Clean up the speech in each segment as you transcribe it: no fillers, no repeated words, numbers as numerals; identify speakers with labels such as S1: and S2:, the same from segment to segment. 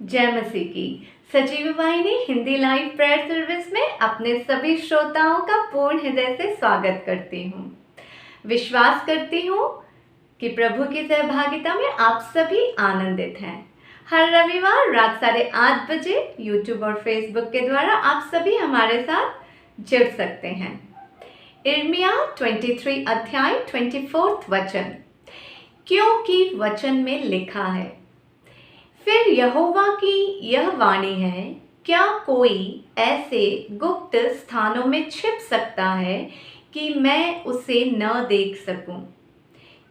S1: जय मसीह की। सजीव वाहिनी हिंदी लाइव प्रेयर सर्विस में अपने सभी श्रोताओं का पूर्ण हृदय से स्वागत करती हूँ। विश्वास करती हूँ कि प्रभु की सहभागिता में आप सभी आनंदित हैं। हर रविवार रात 8:30 बजे YouTube और Facebook के द्वारा आप सभी हमारे साथ जुड़ सकते हैं। इर्मिया 23 अध्याय 24 वचन, क्योंकि वचन में लिखा है, फिर यहोवा की यह वाणी है, क्या कोई ऐसे गुप्त स्थानों में छिप सकता है कि मैं उसे न देख सकूं?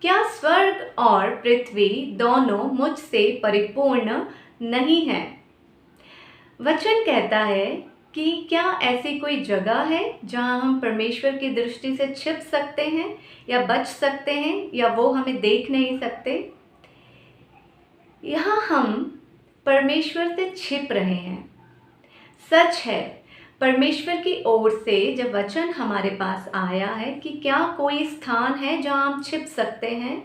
S1: क्या स्वर्ग और पृथ्वी दोनों मुझसे परिपूर्ण नहीं है? वचन कहता है कि क्या ऐसी कोई जगह है जहां हम परमेश्वर की दृष्टि से छिप सकते हैं या बच सकते हैं या वो हमें देख नहीं सकते? यहाँ हम परमेश्वर से छिप रहे हैं। सच है, परमेश्वर की ओर से जब वचन हमारे पास आया है कि क्या कोई स्थान है जहाँ हम छिप सकते हैं,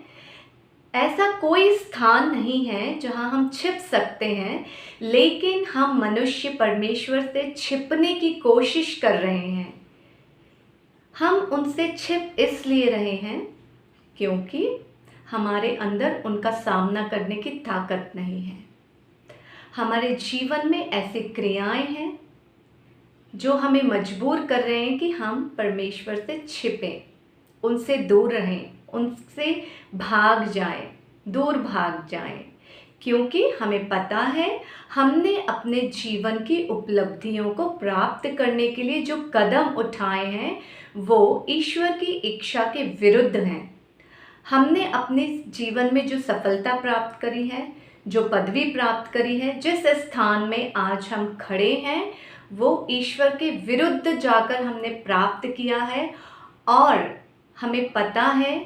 S1: ऐसा कोई स्थान नहीं है जहाँ हम छिप सकते हैं, लेकिन हम मनुष्य परमेश्वर से छिपने की कोशिश कर रहे हैं। हम उनसे छिप इसलिए रहे हैं क्योंकि हमारे अंदर उनका सामना करने की ताकत नहीं है। हमारे जीवन में ऐसी क्रियाएं हैं जो हमें मजबूर कर रहे हैं कि हम परमेश्वर से छिपें, उनसे दूर रहें, उनसे भाग जाएं, दूर भाग जाएं, क्योंकि हमें पता है हमने अपने जीवन की उपलब्धियों को प्राप्त करने के लिए जो कदम उठाए हैं वो ईश्वर की इच्छा के विरुद्ध हैं। हमने अपने जीवन में जो सफलता प्राप्त करी है, जो पदवी प्राप्त करी है, जिस स्थान में आज हम खड़े हैं, वो ईश्वर के विरुद्ध जाकर हमने प्राप्त किया है और हमें पता है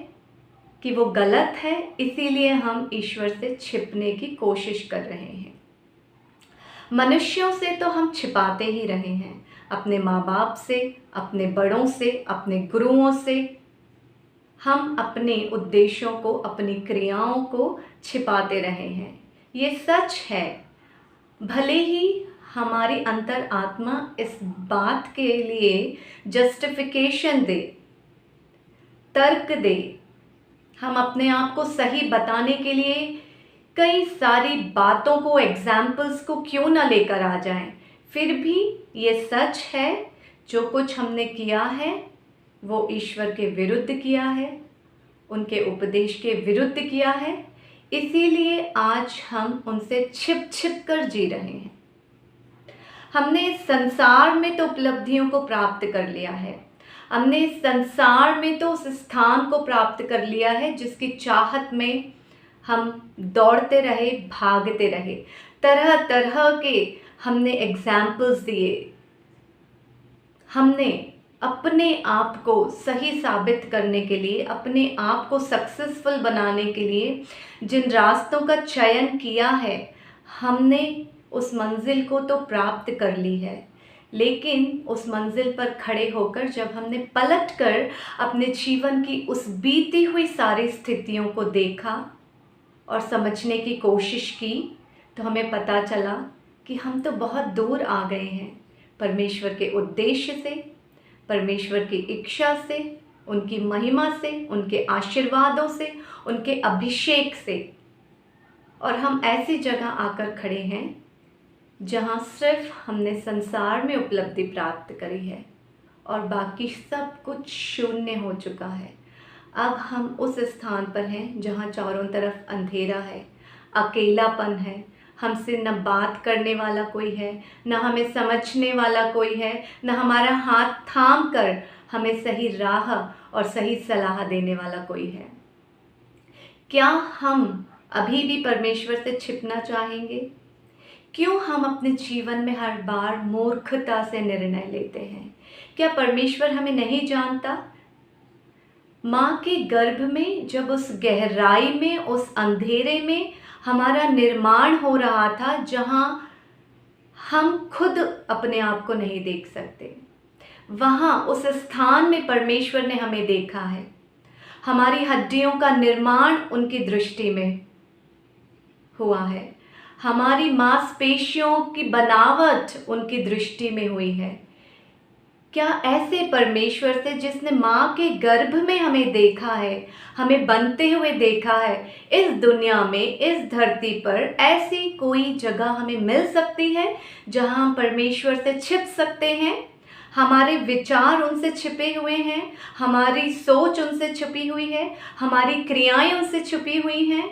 S1: कि वो गलत है, इसीलिए हम ईश्वर से छिपने की कोशिश कर रहे हैं। मनुष्यों से तो हम छिपाते ही रहे हैं, अपने माँ बाप से, अपने बड़ों से, अपने गुरुओं से। हम अपने उद्देश्यों को, अपनी क्रियाओं को छिपाते रहे हैं। ये सच है, भले ही हमारी अंतर आत्मा इस बात के लिए जस्टिफिकेशन दे, तर्क दे, हम अपने आप को सही बताने के लिए कई सारी बातों को, एग्जाम्पल्स को क्यों ना लेकर आ जाएं, फिर भी ये सच है, जो कुछ हमने किया है वो ईश्वर के विरुद्ध किया है, उनके उपदेश के विरुद्ध किया है, इसीलिए आज हम उनसे छिप छिप कर जी रहे हैं। हमने इस संसार में तो उपलब्धियों को प्राप्त कर लिया है, हमने इस संसार में तो उस स्थान को प्राप्त कर लिया है जिसकी चाहत में हम दौड़ते रहे, भागते रहे, तरह तरह के हमने एग्जाम्पल्स दिए, हमने अपने आप को सही साबित करने के लिए, अपने आप को सक्सेसफुल बनाने के लिए जिन रास्तों का चयन किया है, हमने उस मंजिल को तो प्राप्त कर ली है, लेकिन उस मंजिल पर खड़े होकर जब हमने पलट कर अपने जीवन की उस बीती हुई सारी स्थितियों को देखा और समझने की कोशिश की, तो हमें पता चला कि हम तो बहुत दूर आ गए हैं परमेश्वर के उद्देश्य से, परमेश्वर की इच्छा से, उनकी महिमा से, उनके आशीर्वादों से, उनके अभिषेक से। और हम ऐसी जगह आकर खड़े हैं जहाँ सिर्फ हमने संसार में उपलब्धि प्राप्त करी है और बाकी सब कुछ शून्य हो चुका है। अब हम उस स्थान पर हैं जहाँ चारों तरफ अंधेरा है, अकेलापन है, हमसे न बात करने वाला कोई है, न हमें समझने वाला कोई है, न हमारा हाथ थाम कर हमें सही राह और सही सलाह देने वाला कोई है। क्या हम अभी भी परमेश्वर से छिपना चाहेंगे? क्यों हम अपने जीवन में हर बार मूर्खता से निर्णय लेते हैं? क्या परमेश्वर हमें नहीं जानता? माँ के गर्भ में जब उस गहराई में, उस अंधेरे में हमारा निर्माण हो रहा था, जहाँ हम खुद अपने आप को नहीं देख सकते, वहाँ उस स्थान में परमेश्वर ने हमें देखा है। हमारी हड्डियों का निर्माण उनकी दृष्टि में हुआ है, हमारी मांसपेशियों की बनावट उनकी दृष्टि में हुई है। क्या ऐसे परमेश्वर से जिसने माँ के गर्भ में हमें देखा है, हमें बनते हुए देखा है, इस दुनिया में, इस धरती पर ऐसी कोई जगह हमें मिल सकती है जहाँ हम परमेश्वर से छिप सकते हैं? हमारे विचार उनसे छिपे हुए हैं, हमारी सोच उनसे छुपी हुई है, हमारी क्रियाएं उनसे छुपी हुई हैं।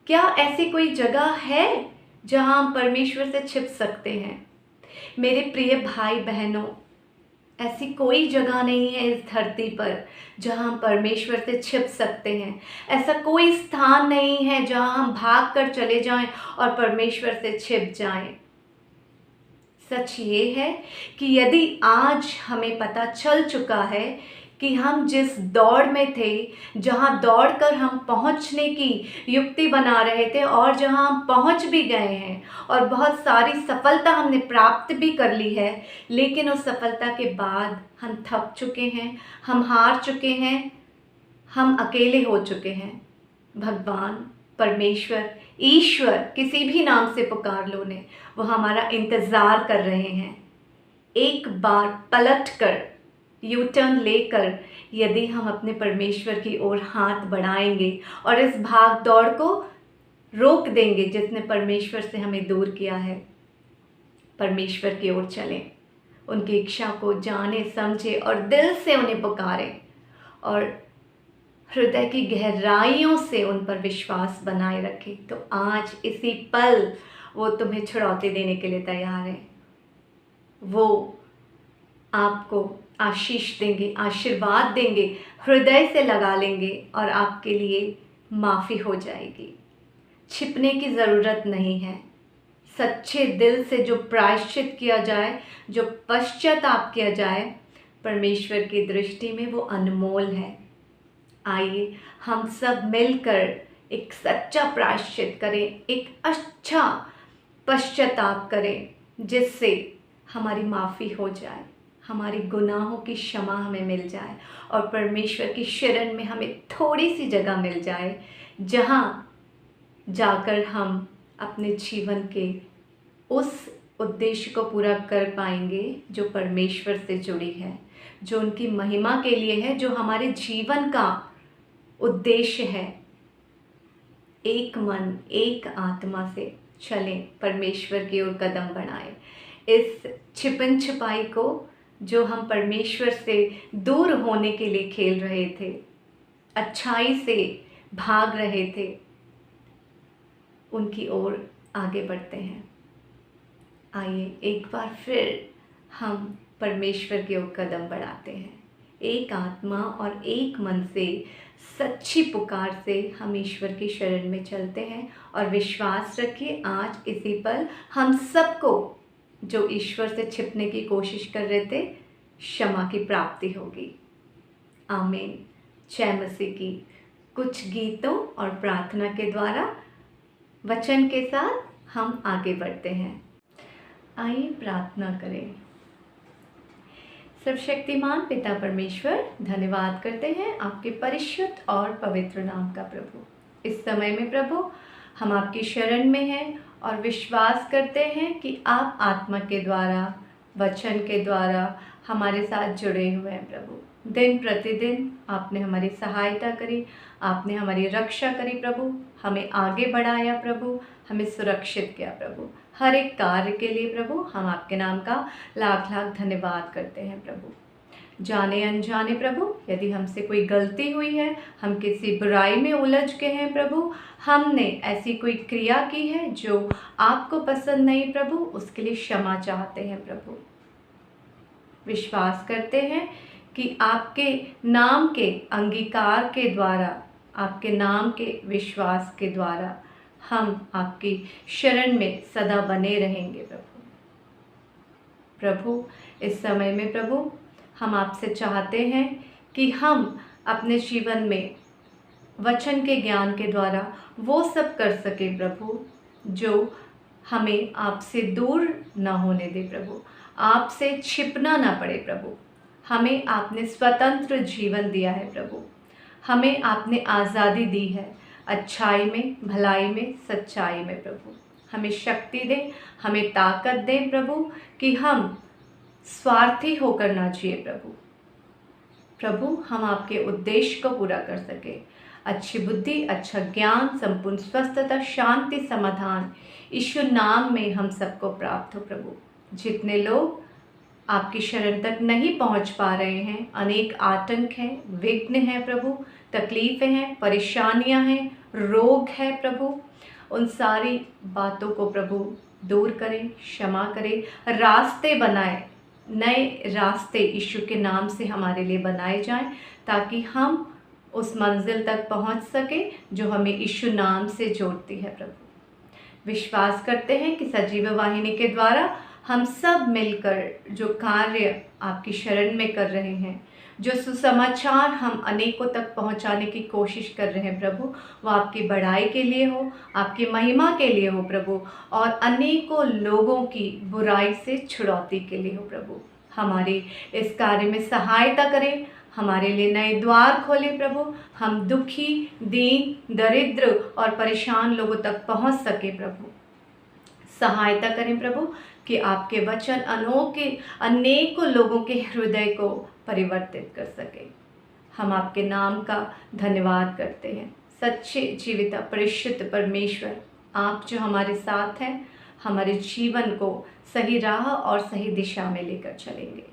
S1: क्या ऐसी कोई जगह है जहाँ हम परमेश्वर से छिप सकते हैं? मेरे प्रिय भाई बहनों, ऐसी कोई जगह नहीं है इस धरती पर जहाँ हम परमेश्वर से छिप सकते हैं। ऐसा कोई स्थान नहीं है जहाँ हम भाग कर चले जाएं और परमेश्वर से छिप जाएं। सच ये है कि यदि आज हमें पता चल चुका है कि हम जिस दौड़ में थे, जहाँ दौड़कर हम पहुँचने की युक्ति बना रहे थे और जहाँ हम पहुँच भी गए हैं और बहुत सारी सफलता हमने प्राप्त भी कर ली है, लेकिन उस सफलता के बाद हम थक चुके हैं, हम हार चुके हैं, हम अकेले हो चुके हैं। भगवान, परमेश्वर, ईश्वर, किसी भी नाम से पुकार लो ने, वो हमारा इंतज़ार कर रहे हैं। एक बार पलट कर, यू टर्न लेकर यदि हम अपने परमेश्वर की ओर हाथ बढ़ाएंगे और इस भाग दौड़ को रोक देंगे जिसने परमेश्वर से हमें दूर किया है, परमेश्वर की ओर चलें, उनकी इच्छा को जाने समझे और दिल से उन्हें पुकारें और हृदय की गहराइयों से उन पर विश्वास बनाए रखें, तो आज इसी पल वो तुम्हें छुड़ौती देने के लिए तैयार है। वो आपको आशीष देंगे, आशीर्वाद देंगे, हृदय से लगा लेंगे और आपके लिए माफ़ी हो जाएगी। छिपने की ज़रूरत नहीं है। सच्चे दिल से जो प्रायश्चित किया जाए, जो पश्चाताप किया जाए, परमेश्वर की दृष्टि में वो अनमोल है। आइए हम सब मिलकर एक सच्चा प्रायश्चित करें, एक अच्छा पश्चाताप करें, जिससे हमारी माफ़ी हो जाए, हमारी गुनाहों की क्षमा हमें मिल जाए और परमेश्वर की शरण में हमें थोड़ी सी जगह मिल जाए, जहाँ जाकर हम अपने जीवन के उस उद्देश्य को पूरा कर पाएंगे जो परमेश्वर से जुड़ी है, जो उनकी महिमा के लिए है, जो हमारे जीवन का उद्देश्य है। एक मन, एक आत्मा से चलें, परमेश्वर की ओर कदम बढ़ाएं। इस छिपन छिपाई को जो हम परमेश्वर से दूर होने के लिए खेल रहे थे, अच्छाई से भाग रहे थे, उनकी ओर आगे बढ़ते हैं। आइए एक बार फिर हम परमेश्वर की ओर कदम बढ़ाते हैं। एक आत्मा और एक मन से, सच्ची पुकार से हम ईश्वर की शरण में चलते हैं और विश्वास रखिए आज इसी पल हम सबको जो ईश्वर से छिपने की कोशिश कर रहे थे, क्षमा की प्राप्ति होगी। आमीन। जय मसीह की। कुछ गीतों और प्रार्थना के द्वारा, वचन के साथ हम आगे बढ़ते हैं। आइए प्रार्थना करें। सर्वशक्तिमान पिता परमेश्वर, धन्यवाद करते हैं आपके परिशुद्ध और पवित्र नाम का प्रभु। इस समय में प्रभु हम आपकी शरण में हैं और विश्वास करते हैं कि आप आत्मा के द्वारा, वचन के द्वारा हमारे साथ जुड़े हुए हैं प्रभु। दिन प्रतिदिन आपने हमारी सहायता करी, आपने हमारी रक्षा करी प्रभु, हमें आगे बढ़ाया प्रभु, हमें सुरक्षित किया प्रभु। हर एक कार्य के लिए प्रभु हम आपके नाम का लाख लाख धन्यवाद करते हैं प्रभु। जाने अनजाने प्रभु यदि हमसे कोई गलती हुई है, हम किसी बुराई में उलझ गए हैं प्रभु, हमने ऐसी कोई क्रिया की है जो आपको पसंद नहीं प्रभु, उसके लिए क्षमा चाहते हैं प्रभु। विश्वास करते हैं कि आपके नाम के अंगीकार के द्वारा, आपके नाम के विश्वास के द्वारा हम आपकी शरण में सदा बने रहेंगे प्रभु। प्रभु इस समय में प्रभु हम आपसे चाहते हैं कि हम अपने जीवन में वचन के ज्ञान के द्वारा वो सब कर सके प्रभु जो हमें आपसे दूर ना होने दे प्रभु, आपसे छिपना ना पड़े प्रभु। हमें आपने स्वतंत्र जीवन दिया है प्रभु, हमें आपने आज़ादी दी है, अच्छाई में, भलाई में, सच्चाई में प्रभु। हमें शक्ति दे, हमें ताकत दे प्रभु कि हम स्वार्थी होकर ना जिए प्रभु। प्रभु हम आपके उद्देश्य को पूरा कर सके। अच्छी बुद्धि, अच्छा ज्ञान, संपूर्ण स्वस्थता, शांति, समाधान यीशु नाम में हम सबको प्राप्त हो प्रभु। जितने लोग आपकी शरण तक नहीं पहुंच पा रहे हैं, अनेक आतंक हैं, विघ्न हैं प्रभु, तकलीफ़ें हैं, परेशानियां हैं, रोग है प्रभु, उन सारी बातों को प्रभु दूर करें, क्षमा करें, रास्ते बनाए, नए रास्ते यीशु के नाम से हमारे लिए बनाए जाएं, ताकि हम उस मंजिल तक पहुंच सके जो हमें यीशु नाम से जोड़ती है प्रभु। विश्वास करते हैं कि सजीव वाहिनी के द्वारा हम सब मिलकर जो कार्य आपकी शरण में कर रहे हैं, जो सुसमाचार हम अनेकों तक पहुंचाने की कोशिश कर रहे हैं प्रभु, वो आपकी बड़ाई के लिए हो, आपकी महिमा के लिए हो प्रभु, और अनेकों लोगों की बुराई से छुड़ौती के लिए हो प्रभु। हमारी इस कार्य में सहायता करें, हमारे लिए नए द्वार खोले प्रभु, हम दुखी, दीन, दरिद्र और परेशान लोगों तक पहुंच सके प्रभु। सहायता करें प्रभु कि आपके वचन अनेकों लोगों के हृदय को परिवर्तित कर सके। हम आपके नाम का धन्यवाद करते हैं। सच्चे जीवित परिशुद्ध परमेश्वर, आप जो हमारे साथ हैं, हमारे जीवन को सही राह और सही दिशा में लेकर चलेंगे।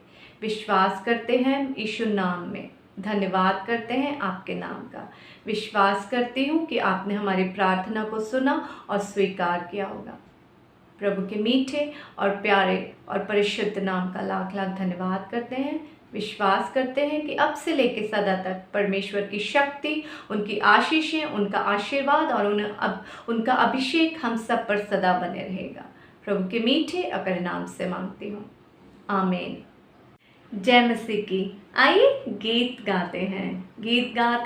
S1: विश्वास करते हैं यीशु नाम में, धन्यवाद करते हैं आपके नाम का। विश्वास करती हूँ कि आपने हमारी प्रार्थना को सुना और स्वीकार किया होगा। प्रभु के मीठे और प्यारे और परिशुद्ध नाम का लाख लाख धन्यवाद करते हैं। विश्वास करते हैं कि अब से लेकर सदा तक परमेश्वर की शक्ति, उनकी आशीषें, उनका आशीर्वाद और उनका अभिषेक हम सब पर सदा बने रहेगा। प्रभु के मीठे अकर नाम से मांगती हूँ, आमीन। जय मसीह की। आइए गीत गाते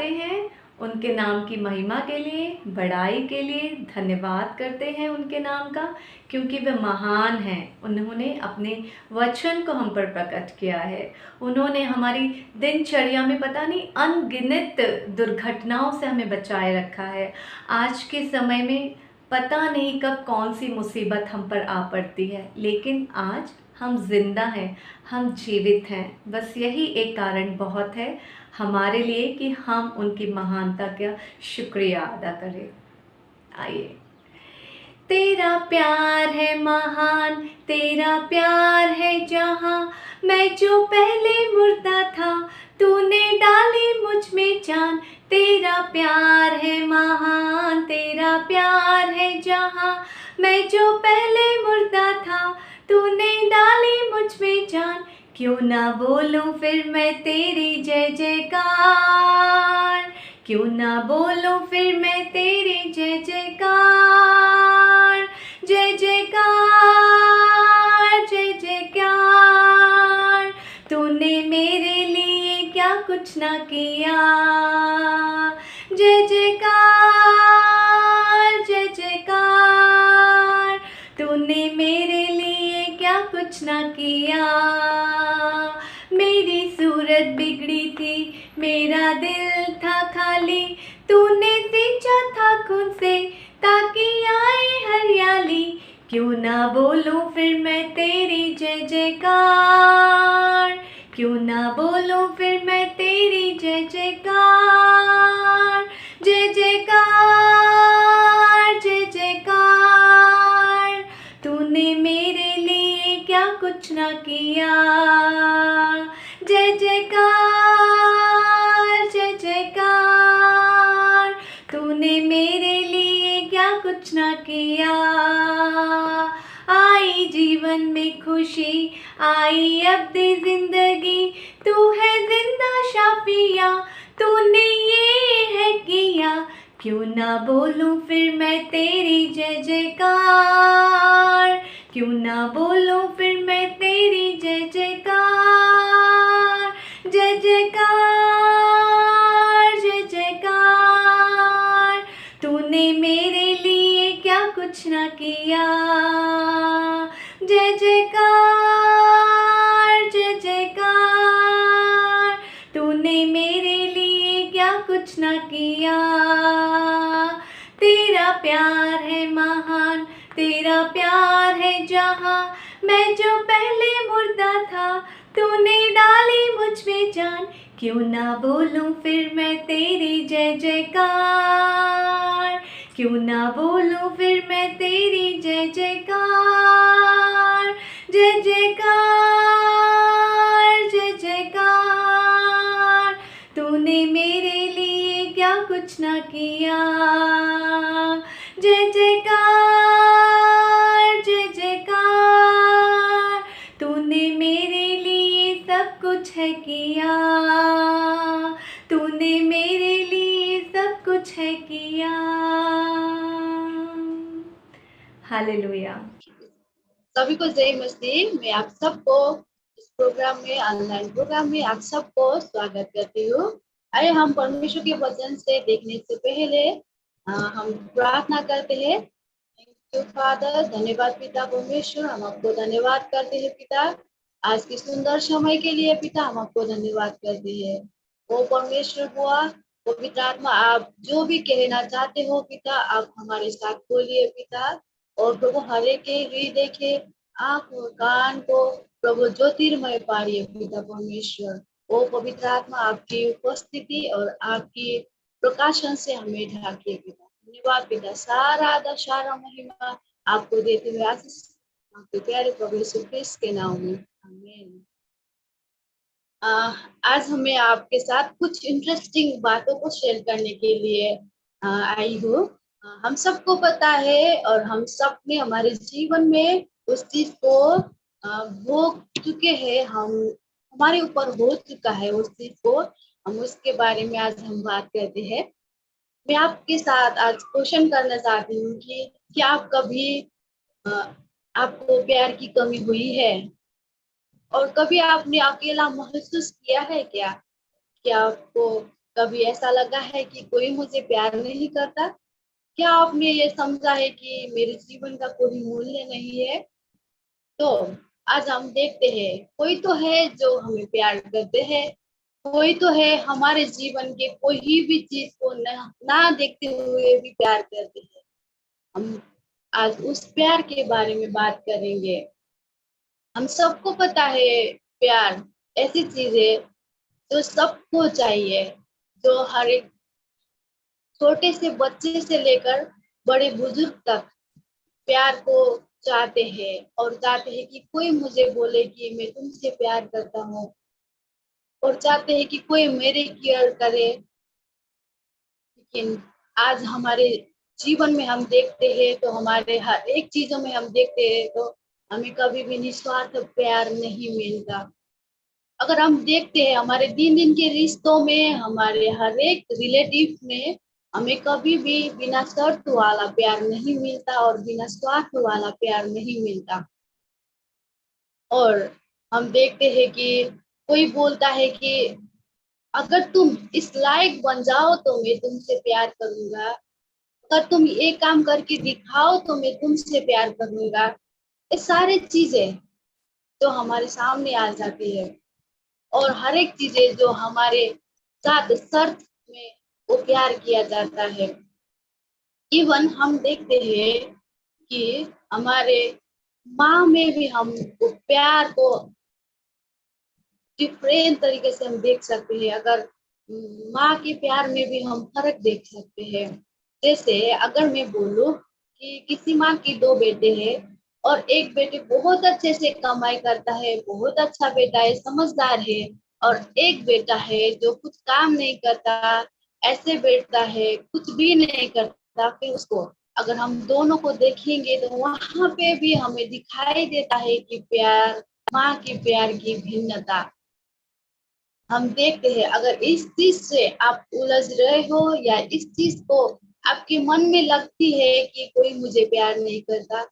S1: हैं उनके नाम की महिमा के लिए, बड़ाई के लिए, धन्यवाद करते हैं उनके नाम का, क्योंकि वे महान हैं। उन्होंने अपने वचन को हम पर प्रकट किया है। उन्होंने हमारी दिनचर्या में पता नहीं अनगिनत दुर्घटनाओं से हमें बचाए रखा है। आज के समय में पता नहीं कब कौन सी मुसीबत हम पर आ पड़ती है, लेकिन आज हम जिंदा हैं, हम जीवित हैं। बस यही एक कारण बहुत है हमारे लिए कि हम उनकी महानता का शुक्रिया अदा करें। आइए। तेरा प्यार है महान, तेरा प्यार है जहाँ, मैं जो पहले मुर्दा था तूने डाली मुझ में जान। तेरा प्यार है महान, तेरा प्यार है जहाँ, मैं जो पहले मुर्दा था तूने डाली मुझ में जान। क्यों ना बोलूं फिर मैं तेरी जय जयकार, क्यों ना बोलूं फिर मैं तेरी जय जयकार। जय जयकार, जय जयकार, तूने मेरे लिए क्या कुछ ना किया। जय जयकार, जय जयकार, तूने मेरे लिए क्या कुछ ना किया। मेरी सूरत बिगड़ी थी, मेरा दिल था खाली, तूने सींचा था खून से ताकि आए हरियाली। क्यों ना बोलूं फिर मैं तेरी जय जयकार, क्यों ना बोलूं फिर मैं तेरी जय जयकार। जय जयकार, जय जयकार, तूने मेरे लिए क्या कुछ ना किया। जय जयकार, जय जयकार, तूने मेरे लिए क्या कुछ ना किया। आई जीवन में खुशी, आई अब दे जिंदगी, तू है जिंदा शाफिया, तूने ये है किया। क्यों ना बोलूं फिर मैं तेरी जय जयकार, क्यों ना बोलूं फिर मैं तेरी जय जयकार। जय जयकार, जय जयकार, तूने मेरे लिए क्या कुछ ना किया। जय जयकार, जय जयकार, तूने मेरे लिए क्या कुछ ना किया। प्यार है महान, तेरा प्यार है जहाँ। मैं जो पहले मुर्दा था, तूने डाली मुझ में जान। क्यों ना बोलूं फिर मैं तेरी जय जयकार, क्यों ना बोलूं फिर मैं तेरी जय जयकार। जय जयकार, जय जयकार, तूने मेरे लिए क्या कुछ ना किया। जय जयकार, जय जयकार, तूने मेरे लिए सब कुछ है किया। तूने मेरे लिए सब कुछ है किया। हालेलुया।
S2: सभी को जय मसीह। मैं आप सबको इस प्रोग्राम में, ऑनलाइन प्रोग्राम में आप सबको स्वागत करती हूँ। आइए हम परमेश्वर के वचन से देखने से पहले हम प्रार्थना करते हैं। थैंक यू फादर, धन्यवाद पिता परमेश्वर, हम आपको धन्यवाद करते हैं पिता, आज की सुंदर समय के लिए पिता हम आपको धन्यवाद करते हैं। वो परमेश्वर बुआ, पवित्र आत्मा, आप जो भी कहना चाहते हो पिता, आप हमारे साथ बोलिए पिता। और प्रभु हर एक के हृदय के आंख और कान को प्रभु ज्योतिर्मय पाड़िए पिता परमेश्वर। ओ पवित्र आत्मा, आपकी उपस्थिति और आपकी प्रकाशन से हमें ढाकिए पिता। धन्यवाद पिता, सारा आदर सारा महिमा आपको देते हुए आशीष आपके प्यारे प्रभु यीशु क्रिस्त के नाम में, आमीन। आज हमें आपके साथ कुछ इंटरेस्टिंग बातों को शेयर करने के लिए आई हूँ। हम सबको पता है और हम सब ने हमारे जीवन में उस चीज को भोग चुके हैं, हम हमारे ऊपर हो चुका है उस चीज को, हम उसके बारे में आज हम बात करते हैं। मैं आपके साथ आज क्वेश्चन करना चाहती हूँ कि क्या आप कभी आपको प्यार की कमी हुई है, और कभी आपने अकेला महसूस किया है क्या? क्या आपको कभी ऐसा लगा है कि कोई मुझे प्यार नहीं करता? क्या आपने ये समझा है कि मेरे जीवन का कोई मूल्य नहीं है? तो आज हम देखते हैं, कोई तो है जो हमें प्यार करते हैं, कोई तो है हमारे जीवन के कोई भी चीज को ना देखते हुए भी प्यार करते हैं। हम आज उस प्यार के बारे में बात करेंगे। हम सबको पता है प्यार ऐसी चीज है जो सबको चाहिए, जो हर एक छोटे से बच्चे से लेकर बड़े बुजुर्ग तक प्यार को चाहते हैं, और चाहते हैं कि कोई मुझे बोले कि मैं तुमसे प्यार करता हूँ, और चाहते हैं कि कोई मेरे केयर करे। लेकिन आज हमारे जीवन में हम देखते हैं, तो हमारे हर एक चीजों में हम देखते हैं, तो हमें कभी भी निस्वार्थ प्यार नहीं मिलता। अगर हम देखते हैं हमारे दिन दिन के रिश्तों में, हमारे हर एक रिलेटिव में, हमें कभी भी बिना शर्त वाला प्यार नहीं मिलता और बिना स्वार्थ वाला प्यार नहीं मिलता। और हम देखते हैं कि कोई बोलता है कि अगर तुम इस लायक बन जाओ तो मैं तुमसे प्यार करूंगा, अगर तुम ये काम करके दिखाओ तो मैं तुमसे प्यार करूंगा। ये सारी चीजें जो हमारे सामने आ जाती है, और हर एक चीजें जो हमारे साथ शर्त में वो प्यार किया जाता है। इवन हम देखते हैं कि हमारे माँ में भी हम वो प्यार को डिफरेंट तरीके से हम देख सकते हैं। अगर माँ के प्यार में भी हम फर्क देख सकते हैं। जैसे अगर मैं बोलूं कि किसी माँ की दो बेटे हैं, और एक बेटे बहुत अच्छे से कमाई करता है, बहुत अच्छा बेटा है, समझदार है, और एक बेटा है जो कुछ काम नहीं करता, ऐसे बैठता है, कुछ भी नहीं करता, फिर उसको अगर हम दोनों को देखेंगे तो वहां पे भी हमें दिखाई देता है कि प्यार, माँ के प्यार की भिन्नता हम देखते हैं। अगर इस चीज से आप उलझ रहे हो, या इस चीज को आपके मन में लगती है कि कोई मुझे प्यार नहीं करता,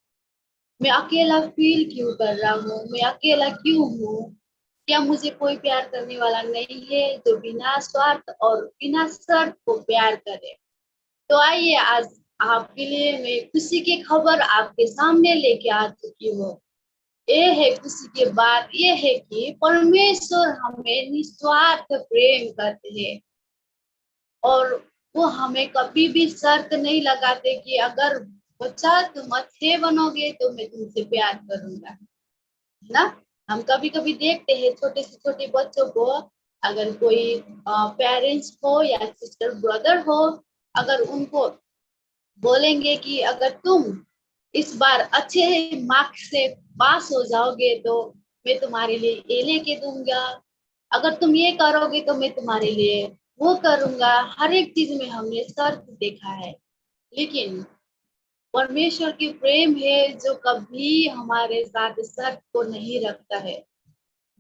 S2: मैं अकेला फील क्यों कर रहा हूँ, मैं अकेला क्यों हूँ, क्या मुझे कोई प्यार करने वाला नहीं है जो बिना स्वार्थ और बिना शर्त को प्यार करे? तो आइए आज आपके लिए मैं खुशी की खबर आपके सामने लेके आ चुकी हूँ। ये है खुशी की बात, ये है कि परमेश्वर हमें निस्वार्थ प्रेम करते हैं, और वो हमें कभी भी शर्त नहीं लगाते कि अगर बच्चा तुम अच्छे बनोगे तो मैं तुमसे प्यार करूंगा, है ना। हम कभी कभी देखते हैं छोटे से छोटे बच्चों को, अगर कोई पेरेंट्स हो या सिस्टर ब्रदर हो, अगर उनको बोलेंगे कि अगर तुम इस बार अच्छे मार्क्स से पास हो जाओगे तो मैं तुम्हारे लिए ये लेके दूंगा, अगर तुम ये करोगे तो मैं तुम्हारे लिए वो करूंगा। हर एक चीज में हमने शर्त देखा है, लेकिन परमेश्वर की प्रेम है जो कभी हमारे साथ शर्त को नहीं रखता है।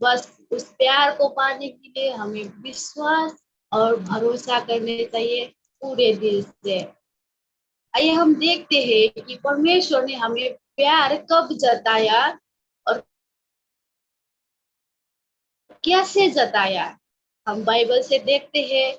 S2: बस उस प्यार को पाने के लिए हमें विश्वास और भरोसा करने चाहिए पूरे दिल से। आइए हम देखते हैं कि परमेश्वर ने हमें प्यार कब जताया और कैसे जताया। हम बाइबल से देखते हैं,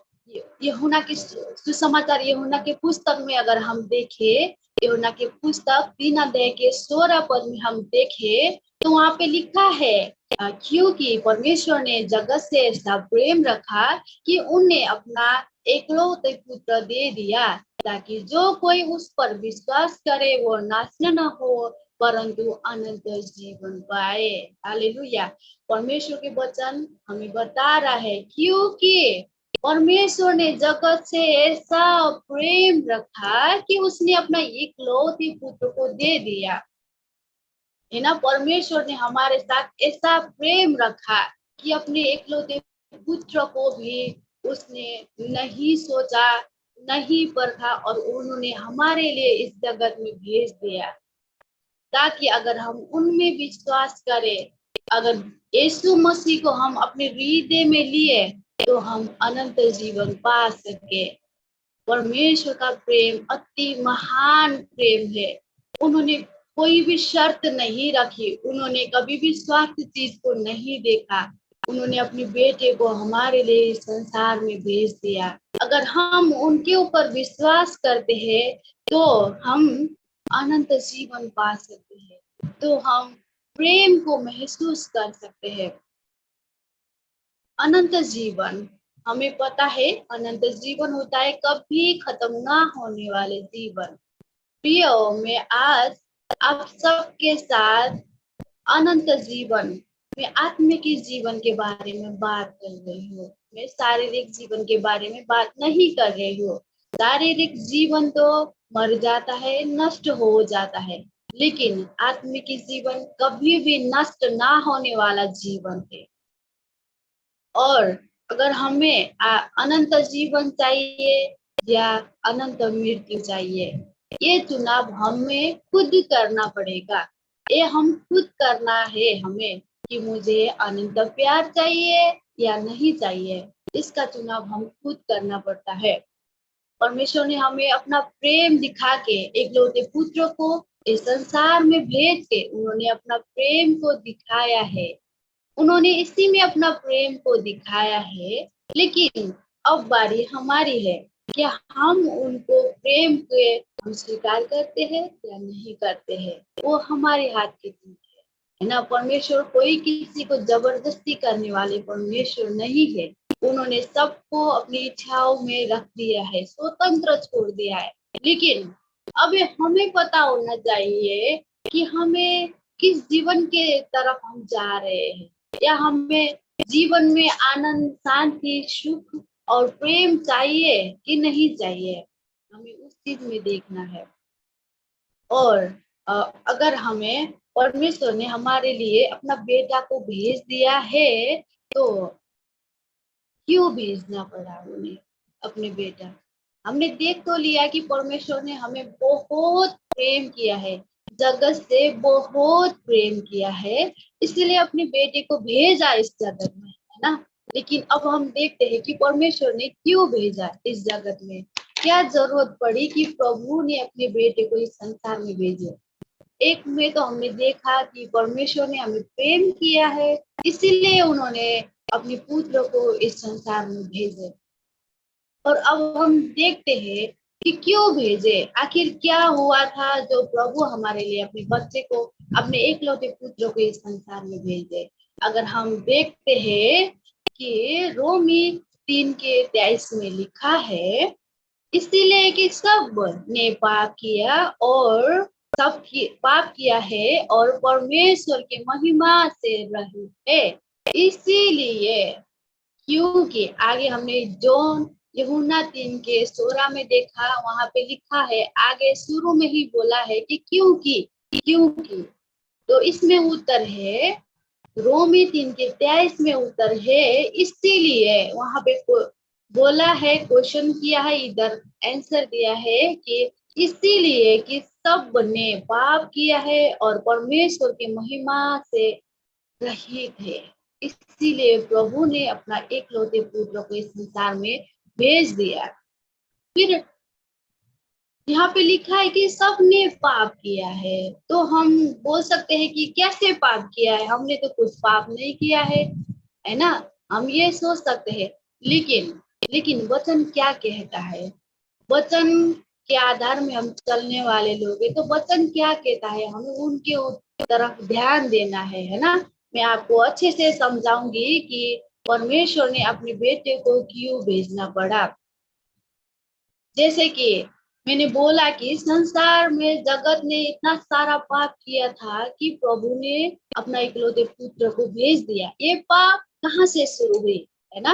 S2: यूहन्ना की सुसमाचार यूहन्ना के पुस्तक में अगर हम देखें, यूहन्ना के पुस्तक 3 अध्याय के 16 पद में हम देखें तो वहां पे लिखा है, क्योंकि परमेश्वर ने जगत से ऐसा प्रेम रखा कि उनने अपना एकलौते पुत्र दे दिया, ताकि जो कोई उस पर विश्वास करे वो नाश न हो परंतु अनंत जीवन पाए। हालेलुया। परमेश्वर के वचन हमें बता रहा है, क्योंकि परमेश्वर ने जगत से ऐसा प्रेम रखा कि उसने अपना इकलौते पुत्र को दे दिया, है ना। परमेश्वर ने हमारे साथ ऐसा प्रेम रखा कि अपने इकलौते पुत्र को भी उसने नहीं सोचा, नहीं परखा और उन्होंने हमारे लिए इस जगत में भेज दिया, ताकि अगर हम उनमें विश्वास करें, अगर यीशु मसीह को हम अपने हृदय में लिए तो हम अनंत जीवन पा सके। परमेश्वर का प्रेम अति महान प्रेम है। उन्होंने कोई भी शर्त नहीं रखी, उन्होंने कभी भी स्वार्थ चीज को नहीं देखा, उन्होंने अपने बेटे को हमारे लिए संसार में भेज दिया। अगर हम उनके ऊपर विश्वास करते हैं तो हम अनंत जीवन पा सकते हैं, तो हम प्रेम को महसूस कर सकते हैं। अनंत जीवन, हमें पता है अनंत जीवन होता है कभी खत्म ना होने वाले जीवन। प्रियो, मैं आज आप सबके साथ अनंत जीवन में आत्मिक जीवन के बारे में बात कर रही हूँ। मैं शारीरिक जीवन के बारे में बात नहीं कर रही हूँ। शारीरिक जीवन तो मर जाता है, नष्ट हो जाता है, लेकिन आत्मिक जीवन कभी भी नष्ट ना होने वाला जीवन है। और अगर हमें अनंत जीवन चाहिए या अनंत मृत्यु चाहिए, ये चुनाव हमें खुद करना पड़ेगा। ये हम खुद करना है हमें कि मुझे अनंत प्यार चाहिए या नहीं चाहिए, इसका चुनाव हम खुद करना पड़ता है। परमेश्वर ने हमें अपना प्रेम दिखा के एकलौते पुत्र को इस संसार में भेज के उन्होंने अपना प्रेम को दिखाया है, उन्होंने इसी में अपना प्रेम को दिखाया है। लेकिन अब बारी हमारी है, क्या हम उनको प्रेम के हम स्वीकार करते हैं या नहीं करते हैं, वो हमारे हाथ की चीज है ना। परमेश्वर कोई किसी को जबरदस्ती करने वाले परमेश्वर नहीं है। उन्होंने सबको अपनी इच्छाओं में रख दिया है, स्वतंत्र छोड़ दिया है। लेकिन अब हमें पता होना चाहिए कि हमें किस जीवन के तरफ हम जा रहे हैं, या हमें जीवन में आनंद, शांति, सुख और प्रेम चाहिए कि नहीं चाहिए, हमें उस चीज में देखना है। और अगर हमें परमेश्वर ने हमारे लिए अपना बेटा को भेज दिया है तो क्यों भेजना पड़ा उन्हें अपने बेटा। हमने देख तो लिया कि परमेश्वर ने हमें बहुत प्रेम किया है, जगत से बहुत प्रेम किया है, इसलिए अपने बेटे को भेजा इस जगत में, है ना। लेकिन अब हम देखते हैं कि परमेश्वर ने क्यों भेजा इस जगत में, क्या जरूरत पड़ी कि प्रभु ने अपने बेटे को इस संसार में भेजे। एक में तो हमने देखा कि परमेश्वर ने हमें प्रेम किया है, इसीलिए उन्होंने अपने पुत्र को इस संसार में भेजे। और अब हम देखते हैं कि क्यों भेजे, आखिर क्या हुआ था जो प्रभु हमारे लिए अपने बच्चे को, अपने एकलौते पुत्र को इस संसार में भेजे। अगर हम देखते हैं कि रोमी 3 के 23 में लिखा है, इसीलिए कि सब ने पाप किया और पाप किया है और परमेश्वर की महिमा से रहित है। इसीलिए क्योंकि आगे हमने जोन यूहन्ना 3:16 में देखा, वहां पे लिखा है, आगे शुरू में ही बोला है कि क्योंकि तो इसमें उत्तर है, रोमी 3:23 में उत्तर है, इसीलिए वहां पे बोला है, क्वेश्चन किया है, इधर आंसर दिया है कि इसीलिए कि सब ने पाप किया है और परमेश्वर की महिमा से रहित है। इसीलिए प्रभु ने अपना एकलौते पुत्र को इस संसार में भेज दिया। फिर यहाँ पे लिखा है कि सबने पाप किया है, तो हम बोल सकते हैं कि कैसे पाप किया है, हमने तो कुछ पाप नहीं किया है ना, हम ये सोच सकते हैं। लेकिन लेकिन वचन क्या कहता है, वचन के आधार में हम चलने वाले लोग हैं, तो वचन क्या कहता है, हमें उनके तरफ ध्यान देना है ना। मैं आपको अच्छे से समझाऊंगी कि परमेश्वर ने अपने बेटे को क्यों भेजना पड़ा। जैसे कि मैंने बोला कि संसार में जगत ने इतना सारा पाप किया था कि प्रभु ने अपना इकलौते पुत्र को भेज दिया। ये पाप कहाँ से शुरू हुई, है ना,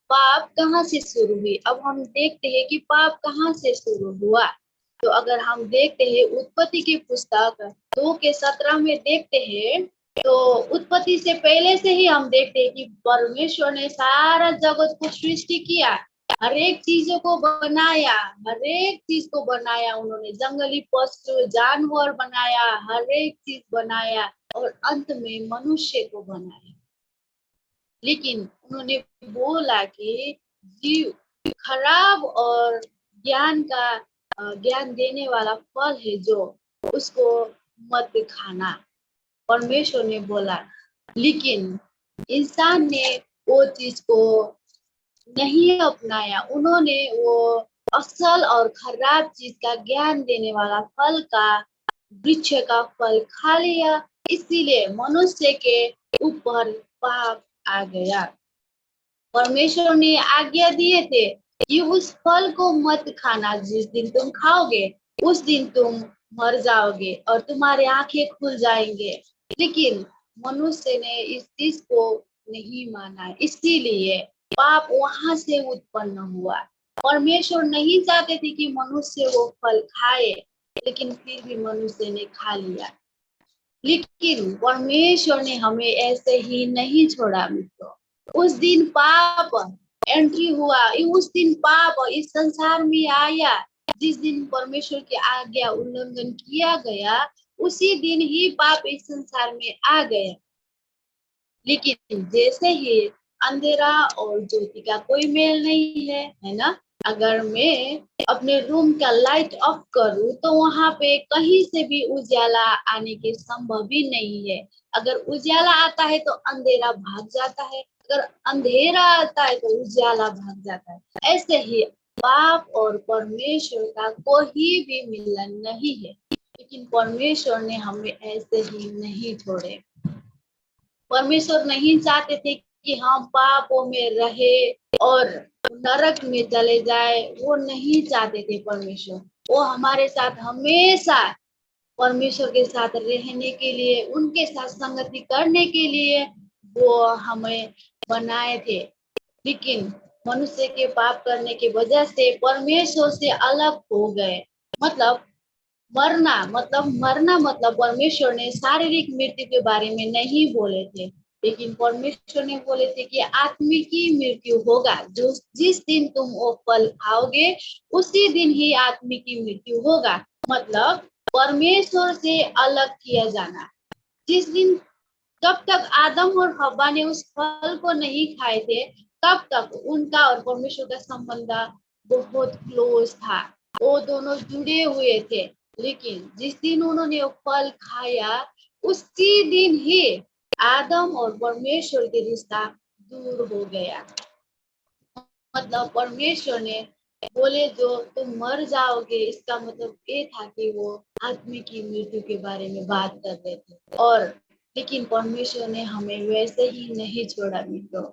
S2: पाप कहाँ से शुरू हुई। अब हम देखते हैं कि पाप कहाँ से शुरू हुआ। तो अगर हम देखते हैं उत्पत्ति की पुस्तक 2:17 में देखते हैं, तो उत्पत्ति से पहले से ही हम देखते हैं कि परमेश्वर ने सारा जगत को सृष्टि किया, हर एक चीजों को बनाया, हर एक चीज को बनाया, उन्होंने जंगली पशु जानवर बनाया, हर एक चीज बनाया और अंत में मनुष्य को बनाया। लेकिन उन्होंने बोला कि जीव खराब और ज्ञान देने वाला फल है जो, उसको मत खाना, परमेश्वर ने बोला। लेकिन इंसान ने वो चीज को नहीं अपनाया, उन्होंने वो असल और खराब चीज का ज्ञान देने वाला फल का, वृक्ष का फल खा लिया, इसीलिए मनुष्य के ऊपर पाप आ गया। परमेश्वर ने आज्ञा दिए थे कि उस फल को मत खाना, जिस दिन तुम खाओगे उस दिन तुम मर जाओगे और तुम्हारी आंखें खुल जाएंगे। लेकिन मनुष्य ने इस चीज को नहीं माना, इसीलिए पाप वहां से उत्पन्न हुआ। परमेश्वर नहीं चाहते थे कि मनुष्य वो फल खाए, लेकिन फिर भी मनुष्य ने खा लिया। लेकिन परमेश्वर ने हमें ऐसे ही नहीं छोड़ा मित्रों। उस दिन पाप एंट्री हुआ, उस दिन पाप इस संसार में आया, जिस दिन परमेश्वर की आज्ञा उल्लंघन किया गया, उसी दिन ही पाप इस संसार में आ गया। लेकिन जैसे ही अंधेरा और ज्योति का कोई मेल नहीं है ना, अगर मैं अपने रूम का लाइट ऑफ करूं तो वहां पे कहीं से भी उजाला आने के संभव भी नहीं है। अगर उजाला आता है तो अंधेरा भाग जाता है, अगर अंधेरा आता है तो उजाला भाग जाता है। ऐसे ही पाप और परमेश्वर का कोई भी मिलन नहीं है, लेकिन परमेश्वर ने हमें ऐसे ही नहीं छोड़े। परमेश्वर नहीं चाहते थे कि हम पापों में रहे और नरक में चले जाए, वो नहीं चाहते थे परमेश्वर। वो हमारे साथ हमेशा परमेश्वर के साथ रहने के लिए, उनके साथ संगति करने के लिए वो हमें बनाए थे। लेकिन मनुष्य के पाप करने की वजह से परमेश्वर से अलग हो गए। मतलब मरना मतलब परमेश्वर ने शारीरिक मृत्यु के बारे में नहीं बोले थे, लेकिन परमेश्वर ने बोले थे कि आत्मिकी मृत्यु होगा। जो जिस दिन तुम वो फल खाओगे उसी दिन ही आत्मिकी मृत्यु होगा। मतलब परमेश्वर से अलग किया जाना। जिस दिन, तब तक आदम और हव्वा ने उस फल को नहीं खाए थे, तब तक उनका और परमेश्वर का संबंध बहुत क्लोज था, वो दोनों जुड़े हुए थे। लेकिन जिस दिन उन्होंने वो फल खाया, उसी दिन ही आदम और परमेश्वर के रिश्ता दूर हो गया। मतलब परमेश्वर ने बोले जो तुम मर जाओगे, इसका मतलब ये था कि वो आत्मिक की मृत्यु के बारे में बात कर रहे थे। और लेकिन परमेश्वर ने हमें वैसे ही नहीं छोड़ा मित्रों।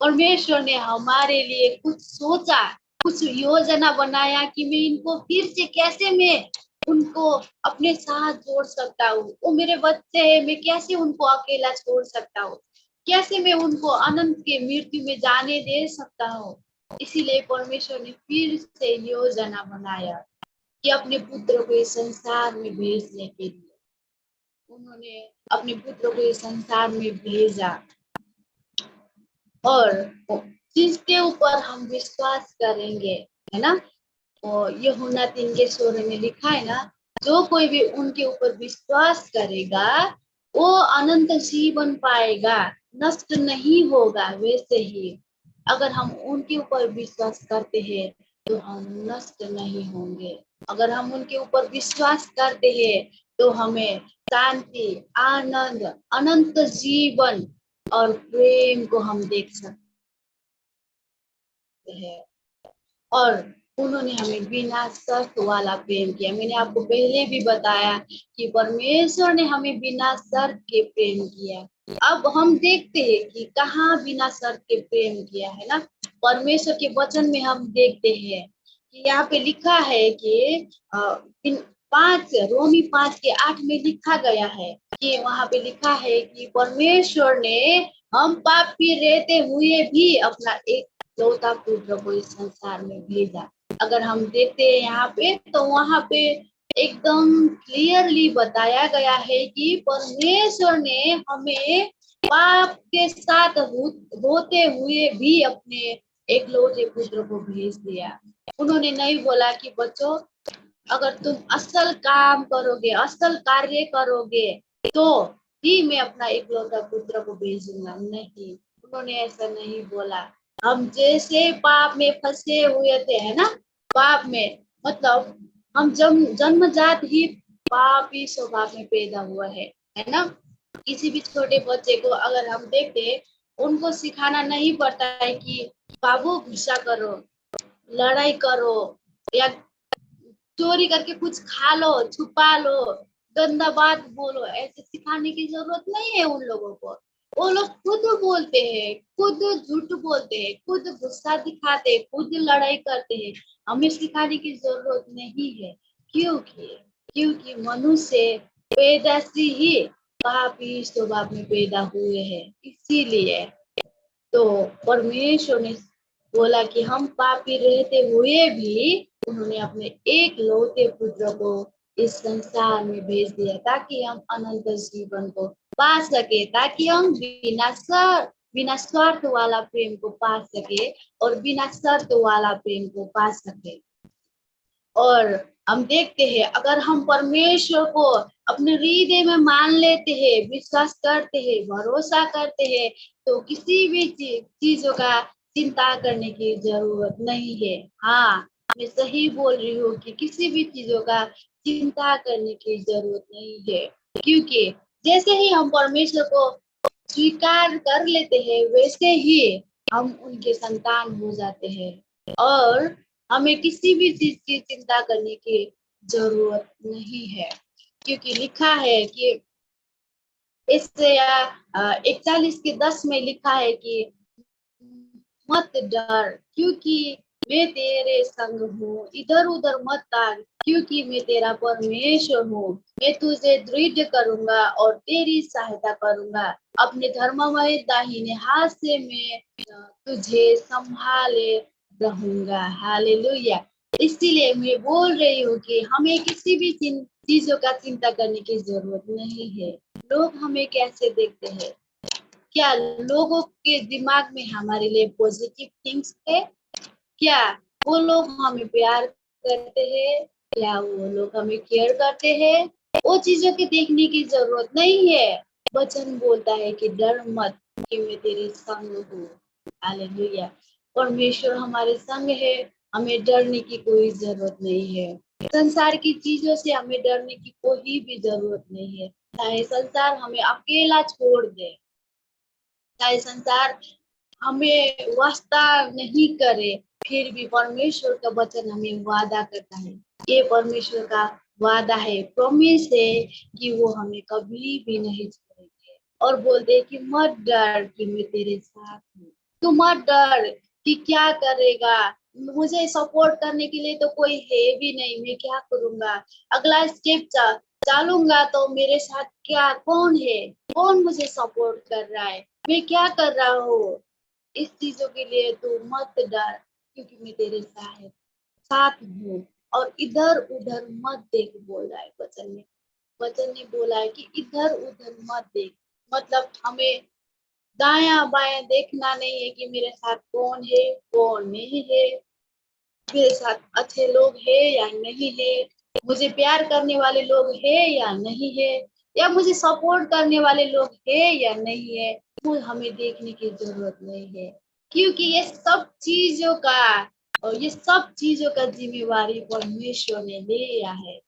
S2: परमेश्वर ने हमारे लिए कुछ सोचा, कुछ योजना बनाया कि मैं इनको फिर से कैसे मैं उनको अपने साथ जोड़ सकता हूँ। वो मेरे बच्चे हैं, मैं कैसे उनको अकेला छोड़ सकता हूँ, कैसे मैं उनको अनंत के मृत्यु में जाने दे सकता हूँ। इसीलिए परमेश्वर ने फिर से योजना बनाया कि अपने पुत्र को इस संसार में भेजने के लिए उन्होंने अपने पुत्र को इस संसार में भेजा। और जिसके ऊपर हम विश्वास करेंगे, है ना, और यूहन्ना 3:16 में लिखा है ना, जो कोई भी उनके ऊपर विश्वास करेगा वो अनंत जीवन पाएगा, नष्ट नहीं होगा। वैसे ही अगर हम उनके ऊपर विश्वास करते हैं तो हम नष्ट नहीं होंगे। अगर हम उनके ऊपर विश्वास करते हैं तो हमें शांति, आनंद, अनंत जीवन और प्रेम को हम देख सकते हैं। और उन्होंने हमें बिना शर्त वाला प्रेम किया। मैंने आपको पहले भी बताया कि परमेश्वर ने हमें बिना शर्त के प्रेम किया। अब हम देखते हैं कि कहाँ बिना शर्त के प्रेम किया है ना। परमेश्वर के वचन में हम देखते हैं कि यहाँ पे लिखा है कि 5 रोमी 5:8 में लिखा गया है कि वहां पे लिखा है कि परमेश्वर ने हम पापी रहते हुए भी अपना एक लौता पुत्र को इस संसार में भेजा। अगर हम देखते हैं यहाँ पे तो वहां पे एकदम क्लियरली बताया गया है कि परमेश्वर ने हमें पाप के साथ होते हुए भी अपने एक लौते पुत्र को भेज दिया। उन्होंने नहीं बोला कि बच्चों अगर तुम असल काम करोगे, असल कार्य करोगे तो ही मैं अपना इकलौता पुत्र को भेजूंगा। नहीं, उन्होंने ऐसा नहीं बोला। हम जैसे पाप में फंसे हुए थे, है ना, पाप में मतलब हम जन्मजात ही पापी स्वभाव में पैदा हुआ है ना। किसी भी छोटे बच्चे को अगर हम देखते, उनको सिखाना नहीं पड़ता है कि बाबू गुस्सा करो, लड़ाई करो, या चोरी करके कुछ खा लो, छुपा लो, गंदा बात बोलो, ऐसे सिखाने की जरूरत नहीं है उन लोगों को। वो लोग खुद बोलते हैं, खुद झूठ बोलते हैं, खुद गुस्सा दिखाते हैं, खुद लड़ाई करते हैं। हमें सिखाने की जरूरत नहीं है। क्योंकि क्योंकि मनुष्य पैदा से ही पापी स्वभाव में पैदा हुए हैं। इसीलिए तो परमेश्वर ने बोला कि हम पापी रहते हुए भी उन्होंने अपने एक लौते पुत्र को इस संसार में भेज दिया ताकि हम अनंत जीवन को पा सके, ताकि हम बिना स्वार्थ वाला प्रेम को पा सके और बिना शर्त वाला प्रेम को पा सके। और हम देखते हैं अगर हम परमेश्वर को अपने हृदय में मान लेते हैं, विश्वास करते हैं, भरोसा करते हैं तो किसी भी चीजों का चिंता करने की जरूरत नहीं है। हाँ, मैं सही बोल रही हूँ कि किसी भी चीजों का चिंता करने की जरूरत नहीं है। क्योंकि जैसे ही हम परमेश्वर को स्वीकार कर लेते हैं वैसे ही हम उनके संतान हो जाते हैं और हमें किसी भी चीज की चिंता करने की जरूरत नहीं है। क्योंकि लिखा है कि इस 41:10 में लिखा है कि मत डर क्योंकि मैं तेरे संग हूँ, इधर उधर मत ताक क्योंकि मैं तेरा परमेश्वर हूँ। मैं तुझे दृढ़ करूंगा और तेरी सहायता करूंगा, अपने धर्ममय दाहिने हाथ से मैं तुझे संभाले रहूंगा। हालेलुया। इसीलिए मैं बोल रही हूँ कि हमें किसी भी चीजों का चिंता करने की जरूरत नहीं है। लोग हमें कैसे देखते हैं, क्या लोगों के दिमाग में हमारे लिए पॉजिटिव थिंग्स है, क्या वो लोग हमें प्यार करते हैं, क्या वो लोग हमें केयर करते हैं, वो चीजों के देखने की जरूरत नहीं है। वचन बोलता है कि डर मत कि मैं तेरे संग हूँ। हालेलुया। परमेश्वर हमारे संग है, हमें डरने की कोई जरूरत नहीं है। संसार की चीजों से हमें डरने की कोई भी जरूरत नहीं है। चाहे संसार हमें अकेला छोड़ दे, चाहे संसार हमें वास्ता नहीं करे, फिर भी परमेश्वर का वचन हमें वादा करता है। ये परमेश्वर का वादा है, प्रॉमिस है कि वो हमें कभी भी नहीं छोड़ेंगे। और बोलते कि मत डर कि मैं तेरे साथ हूँ। तू मत डर कि क्या करेगा, मुझे सपोर्ट करने के लिए तो कोई है भी नहीं, मैं क्या करूंगा? अगला स्टेप चालूंगा तो मेरे साथ क्या कौन है, कौन मुझे सपोर्ट कर रहा है, मैं क्या कर रहा हूँ? इस चीजों के लिए तू मत डर, क्योंकि मैं तेरे साथ हूँ। और इधर उधर मत देख, बोल रहा है वचन ने बोला है कि इधर उधर मत देख। मतलब हमें दायां बायां देखना नहीं है कि मेरे साथ कौन है कौन नहीं है, मेरे साथ अच्छे लोग हैं या नहीं है, मुझे प्यार करने वाले लोग हैं या नहीं है, या मुझे सपोर्ट करने वाले लोग हैं या नहीं है। वो हमें देखने की जरूरत नहीं है, क्योंकि ये सब चीजों का जिम्मेवारी परमेश्वर ने ले लिया है।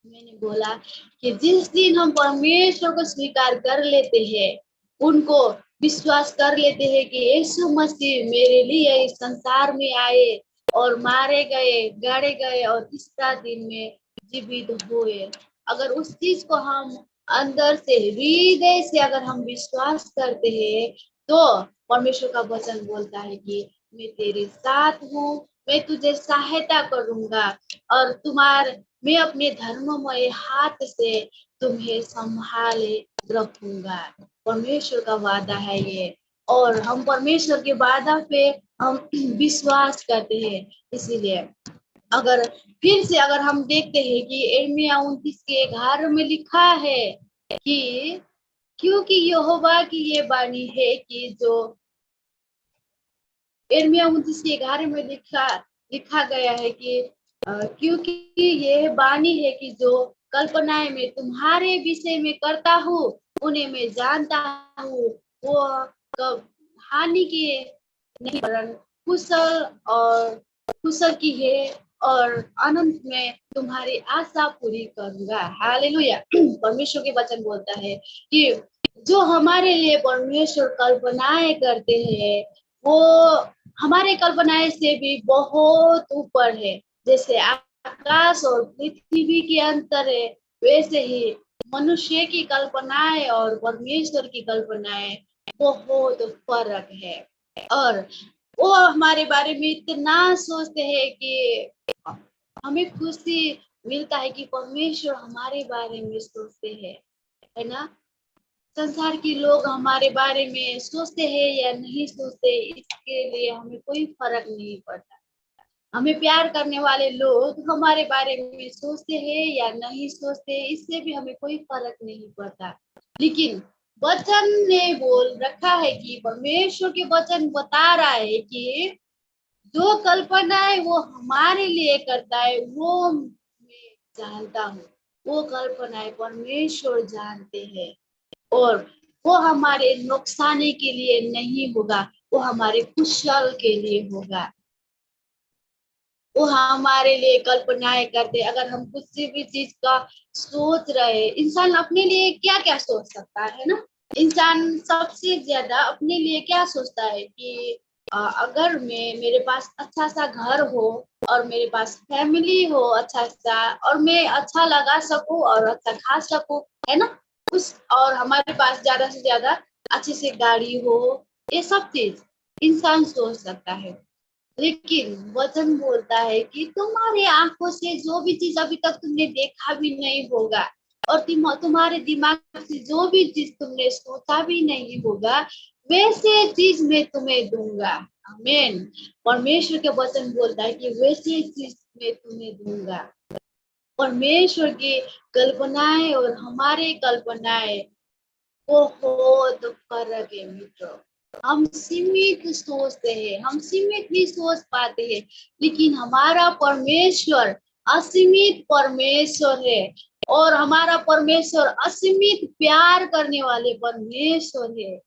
S2: मैंने बोला कि जिस दिन हम परमेश्वर को स्वीकार कर लेते हैं, उनको विश्वास कर लेते हैं कि यीशु मसीह मेरे लिए इस संसार में आए और मारे गए, गाड़े गए और तीसरा दिन में जीवित हुए, अगर उस चीज को हम अंदर से हृदय से अगर हम विश्वास करते हैं, तो परमेश्वर का वचन बोलता है कि मैं तेरे साथ हूँ, मैं तुझे सहायता करूंगा और मैं अपने धर्ममय हाथ से तुम्हें संभाले रखूंगा। परमेश्वर का वादा है ये, और हम परमेश्वर के वादा पे हम विश्वास करते हैं। इसीलिए अगर फिर से अगर हम देखते हैं कि यिर्मयाह 29:11 में लिखा है कि क्योंकि यहोवा की ये वाणी है कि जो यिर्मयाह 29:11 में लिखा गया है कि क्योंकि ये वाणी है कि जो कल्पनाएं मैं तुम्हारे विषय में करता हूँ उन्हें मैं जानता हूँ, वो कब हानि की नहीं वरन कुशल की है, और अनंत में तुम्हारी आशा पूरी करूंगा। हालेलुया। परमेश्वर के वचन बोलता है कि जो हमारे लिए परमेश्वर कल्पनाएं करते हैं, वो हमारे कल्पनाएं से भी बहुत ऊपर है। जैसे आकाश और पृथ्वी के अंतर है, वैसे ही मनुष्य की कल्पनाएं और परमेश्वर की कल्पनाएं बहुत फर्क है। और वो हमारे बारे में इतना सोचते हैं कि हमें खुशी मिलता है कि परमेश्वर हमारे बारे में सोचते हैं, है ना? संसार के लोग हमारे बारे में सोचते हैं या नहीं सोचते, इसके लिए हमें कोई फर्क नहीं पड़ता। हमें प्यार करने वाले लोग हमारे बारे में सोचते हैं या नहीं सोचते, इससे भी हमें कोई फर्क नहीं पड़ता। लेकिन वचन ने बोल रखा है कि परमेश्वर के वचन बता रहा है कि जो कल्पनाएं वो हमारे लिए करता है वो मैं जानता हूँ। वो कल्पनाएं परमेश्वर जानते हैं, और वो हमारे नुकसानी के लिए नहीं होगा, वो हमारे कुशल के लिए होगा। वो हमारे लिए कल्पनाएं करते। अगर हम किसी भी चीज का सोच रहे, इंसान अपने लिए क्या क्या सोच सकता है ना? इंसान सबसे ज्यादा अपने लिए क्या सोचता है कि अगर मेरे पास अच्छा सा घर हो और मेरे पास फैमिली हो अच्छा सा, और मैं अच्छा लगा सकूं और अच्छा खा सकूं, है ना? और हमारे पास ज्यादा से ज्यादा अच्छी सी गाड़ी हो, ये सब चीज इंसान सोच सकता है। लेकिन वचन बोलता है कि तुम्हारे आंखों से जो भी चीज अभी तक तुमने देखा भी नहीं होगा, और तुम्हारे दिमाग से जो भी चीज तुमने सोचा भी नहीं होगा, वैसे चीज मैं तुम्हें दूंगा। आमीन। परमेश्वर के वचन बोलता है कि वैसे चीज मैं तुम्हें दूंगा। परमेश्वर की कल्पनाएं और हमारे कल्पनाएं बहुत फर्क है मित्रों। हम सीमित सोचते हैं, हम सीमित ही सोच पाते हैं, लेकिन हमारा परमेश्वर असीमित परमेश्वर है, और हमारा परमेश्वर असीमित प्यार करने वाले परमेश्वर है।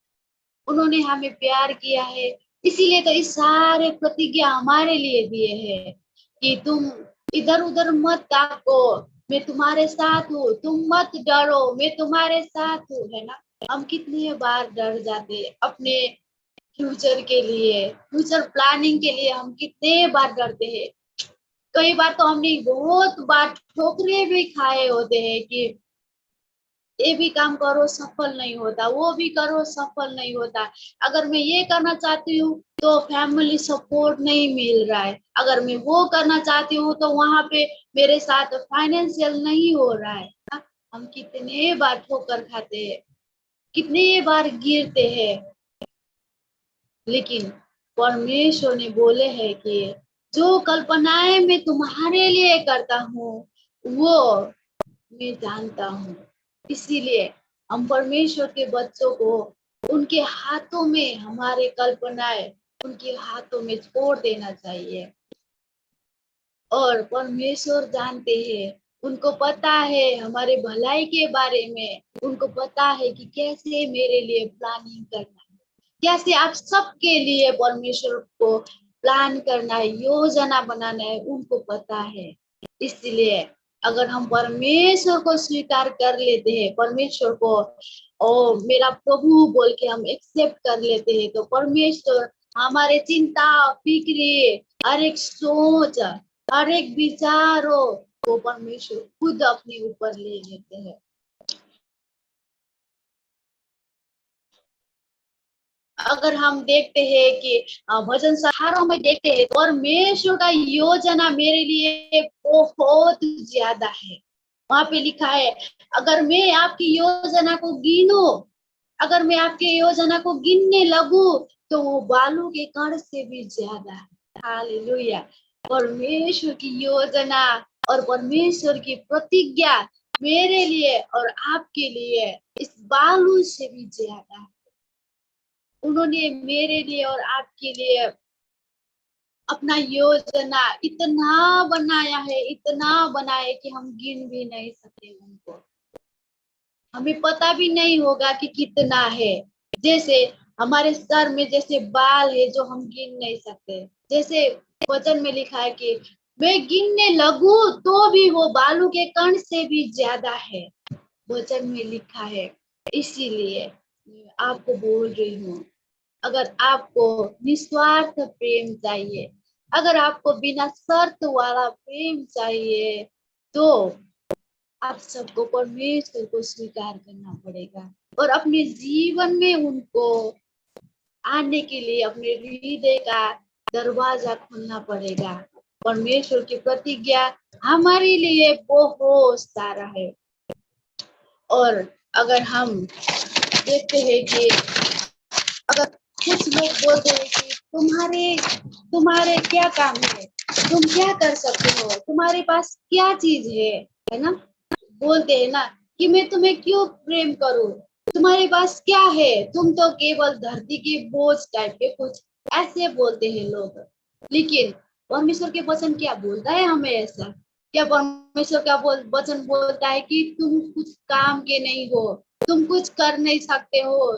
S2: उन्होंने हमें प्यार किया है, इसीलिए तो इस सारे प्रतिज्ञा हमारे लिए दिए हैं कि तुम इधर उधर मत ताको, मैं तुम्हारे साथ हूँ, तुम मत डरो, मैं तुम्हारे साथ हूँ, है ना? हम कितनी बार डर जाते अपने फ्यूचर के लिए, फ्यूचर प्लानिंग के लिए हम कितने बार डरते हैं। कई बार तो हमने बहुत बार ठोकरे भी खाए होते हैं कि ये भी काम करो सफल नहीं होता, वो भी करो सफल नहीं होता। अगर मैं ये करना चाहती हूँ तो फैमिली सपोर्ट नहीं मिल रहा है, अगर मैं वो करना चाहती हूँ तो वहां पे मेरे साथ फाइनेंशियल नहीं हो रहा है। हम कितने बार ठोकर खाते हैं, कितने बार गिरते हैं, लेकिन परमेश्वर ने बोले हैं कि जो कल्पनाएं मैं तुम्हारे लिए करता हूँ वो मैं जानता हूँ। इसीलिए हम परमेश्वर के बच्चों को उनके हाथों में हमारे कल्पनाएं उनके हाथों में छोड़ देना चाहिए। और परमेश्वर जानते हैं, उनको पता है हमारे भलाई के बारे में, उनको पता है कि कैसे मेरे लिए प्लानिंग करना है, कैसे आप सबके लिए परमेश्वर को प्लान करना है, योजना बनाना है, उनको पता है। इसलिए अगर हम परमेश्वर को स्वीकार कर लेते हैं, परमेश्वर को ओ मेरा प्रभु बोल के हम एक्सेप्ट कर लेते हैं, तो परमेश्वर हमारे चिंता फिक्री हर एक सोच हर एक विचारों को परमेश्वर खुद अपने ऊपर ले लेते हैं। अगर हम देखते हैं कि भजन संहारों में देखते हैं, परमेश्वर का योजना मेरे लिए बहुत ज्यादा है। वहां पे लिखा है, अगर मैं आपकी योजना को गिनूं, अगर मैं आपकी योजना को गिनने लगूं तो वो बालू के कण से भी ज्यादा है। हालेलुया। परमेश्वर की योजना और परमेश्वर की प्रतिज्ञा मेरे लिए और आपके लिए इस बालू से भी ज्यादा है। उन्होंने मेरे लिए और आपके लिए अपना योजना इतना बनाया है, इतना बनाया है कि हम गिन भी नहीं सकते उनको। हमें पता भी नहीं होगा कि कितना है। जैसे हमारे सर में जैसे बाल है जो हम गिन नहीं सकते, जैसे वचन में लिखा है कि मैं गिनने लगूं तो भी वो बालू के कण से भी ज्यादा है, वचन में लिखा है। इसीलिए मैं आपको बोल रही हूँ, अगर आपको निस्वार्थ प्रेम चाहिए, अगर आपको बिना शर्त वाला प्रेम चाहिए, तो आप सबको परमेश्वर को स्वीकार करना पड़ेगा और अपने जीवन में उनको आने के लिए अपने हृदय का दरवाजा खोलना पड़ेगा। परमेश्वर की प्रतिज्ञा हमारे लिए बहुत सारा है। और अगर हम देखते हैं कि अगर कुछ लोग बोलते हैं कि तुम्हारे तुम्हारे क्या काम है, तुम क्या कर सकते हो, तुम्हारे पास क्या चीज है ना, बोलते हैं ना कि मैं तुम्हें क्यों प्रेम करूं, तुम्हारे पास क्या है, तुम तो केवल धरती के बोझ टाइप के कुछ ऐसे बोलते हैं लोग। लेकिन परमेश्वर के वचन क्या बोलता है हमें ऐसा? क्या परमेश्वर का वचन बोलता है कि तुम कुछ काम के नहीं हो, तुम कुछ कर नहीं सकते हो,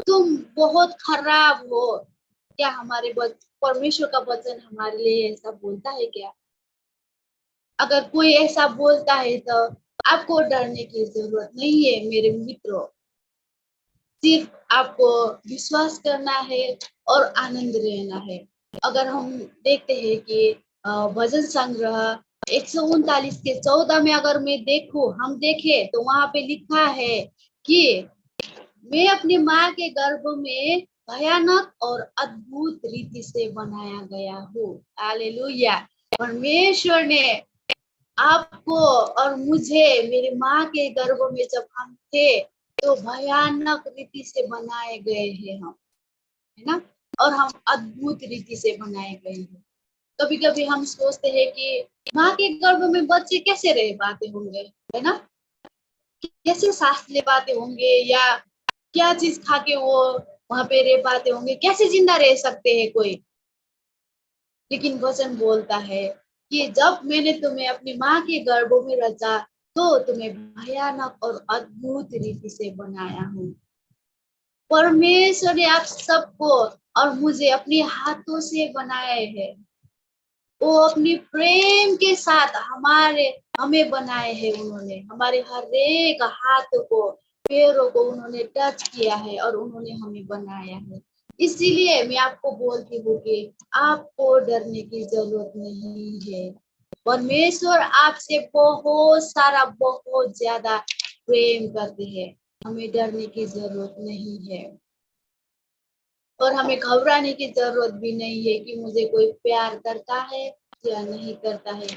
S2: तुम बहुत खराब हो? क्या हमारे परमेश्वर का वचन हमारे लिए ऐसा बोलता है क्या? अगर कोई ऐसा बोलता है तो आपको डरने की जरूरत नहीं है मेरे मित्रों। सिर्फ आपको विश्वास करना है और आनंद लेना है। अगर हम देखते हैं कि भजन संग्रह 139 के 14 में अगर मैं देखूं, हम देखें तो वहां पे लिखा है कि मैं अपनी माँ के गर्भ में भयानक और अद्भुत रीति से बनाया गया हूँ। हालेलुया। परमेश्वर ने आपको और मुझे मेरी माँ के गर्भ में जब हम थे तो भयानक रीति से बनाए गए हैं हम, है ना, और हम अद्भुत रीति से बनाए गए हैं। कभी कभी हम सोचते हैं कि माँ के गर्भ में बच्चे कैसे रह पाते होंगे, है ना, कैसे सांस ले पाते होंगे, या क्या चीज खा के वो वहां पे रह पाते होंगे, कैसे जिंदा रह सकते हैं कोई। लेकिन वचन बोलता है कि जब मैंने तुम्हें अपनी माँ के गर्भ में रचा तो तुम्हें भयानक और अद्भुत रीति से बनाया हूँ। परमेश्वर ने आप सबको और मुझे अपने हाथों से बनाए हैं। वो अपनी प्रेम के साथ हमें बनाए हैं। उन्होंने हमारे हर एक हाथ को पैरों को उन्होंने टच किया है और उन्होंने हमें बनाया है। इसीलिए मैं आपको बोलती हूँ कि आपको डरने की जरूरत नहीं है। परमेश्वर आपसे बहुत सारा बहुत ज्यादा प्रेम करते हैं। हमें डरने की जरूरत नहीं है और हमें घबराने की जरूरत भी नहीं है कि मुझे कोई प्यार करता है या नहीं करता है।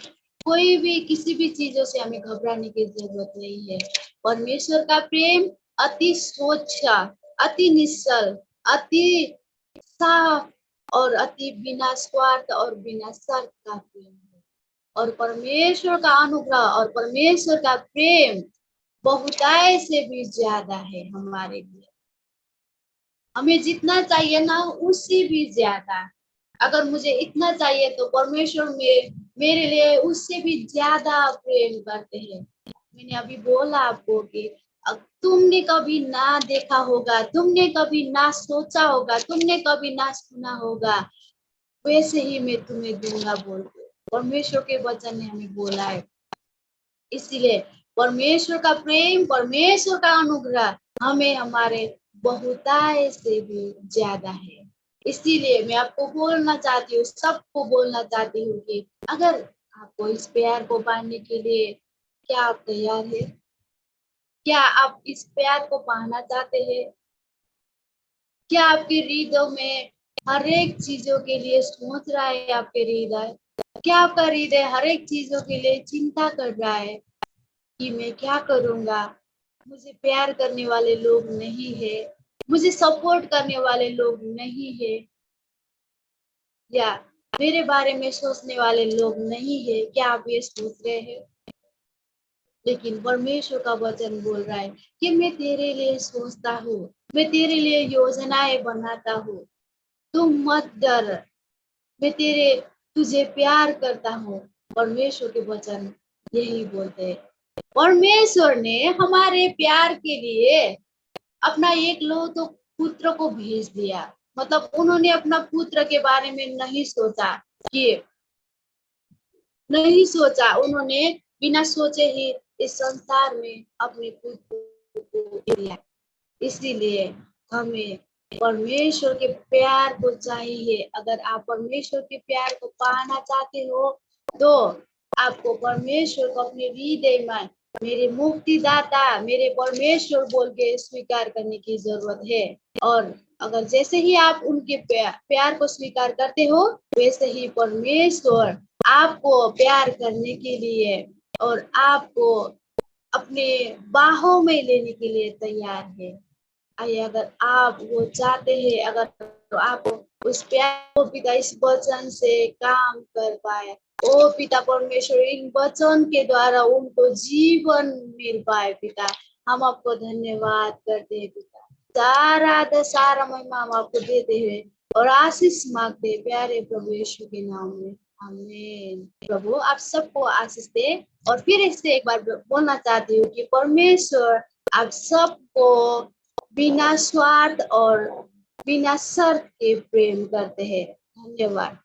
S2: कोई भी किसी भी चीजों से हमें घबराने की जरूरत नहीं है। परमेश्वर का प्रेम अति स्वच्छ, अति निश्चल, अति साफ और अति बिना स्वार्थ और बिना शर्त का प्रेम है। और परमेश्वर का अनुग्रह और परमेश्वर का प्रेम बहुतायत से भी ज्यादा है हमारे लिए। हमें जितना चाहिए ना उससे भी ज्यादा। अगर मुझे इतना चाहिए तो परमेश्वर में मेरे लिए उससे भी ज्यादा प्रेम करते हैं। मैंने अभी बोला आपको कि तुमने कभी ना देखा होगा, तुमने कभी ना सोचा होगा, तुमने कभी ना सुना होगा, वैसे ही मैं तुम्हें दूंगा बोल के परमेश्वर के वचन ने हमें बोला है। इसलिए परमेश्वर का प्रेम, परमेश्वर का अनुग्रह हमें हमारे बहुतायत से भी ज्यादा है। इसीलिए मैं आपको बोलना चाहती हूँ, सबको बोलना चाहती हूँ कि अगर आपको इस प्यार को पाने के लिए, क्या आप तैयार है? क्या आप इस प्यार को पाना चाहते हैं? क्या आपके हृदय में हर एक चीजों के लिए सोच रहा है? आपके हृदय, क्या आपका हृदय हर एक चीजों के लिए चिंता कर रहा है कि मैं क्या करूंगा? मुझे प्यार करने वाले लोग नहीं है, मुझे सपोर्ट करने वाले लोग नहीं है, या मेरे बारे में सोचने वाले लोग नहीं है। क्या आप ये सोच रहे हैं? लेकिन परमेश्वर का वचन बोल रहा है कि मैं तेरे लिए सोचता हूँ, मैं तेरे लिए योजनाएं बनाता हूँ। तुम मत डर, मैं तुझे प्यार करता हूँ। परमेश्वर के वचन यही बोलते हैं। परमेश्वर ने हमारे प्यार के लिए अपना एक लो तो पुत्र को भेज दिया। मतलब उन्होंने अपना पुत्र के बारे में कि नहीं सोचा, उन्होंने बिना सोचे ही इस संसार में अपने पुत्र को दिया। इसीलिए हमें परमेश्वर के प्यार को चाहिए। अगर आप परमेश्वर के प्यार को पाना चाहते हो तो आपको परमेश्वर को अपने हृदय में मेरे मुक्तिदाता, मेरे परमेश्वर बोल के स्वीकार करने की जरूरत है। और अगर जैसे ही आप उनके प्यार को स्वीकार करते हो, वैसे ही परमेश्वर आपको प्यार करने के लिए और आपको अपने बाहों में लेने के लिए तैयार है। आइए, अगर आप वो चाहते हैं, अगर तो आप उस प्यार को पिता इस वचन से काम कर पाए, ओ पिता परमेश्वर इन वचन के द्वारा उनको जीवन मिल पाए। पिता हम आपको धन्यवाद करते हैं। पिता सारा महिमा हम आपको देते हैं और आशीष मांगते हैं प्यारे प्रभु यीशु के नाम में, आमीन। प्रभु आप सबको आशीष दे। और फिर इससे एक बार बोलना चाहती हूँ कि परमेश्वर आप सबको बिना स्वार्थ और बिना शर्त के प्रेम करते हैं। धन्यवाद।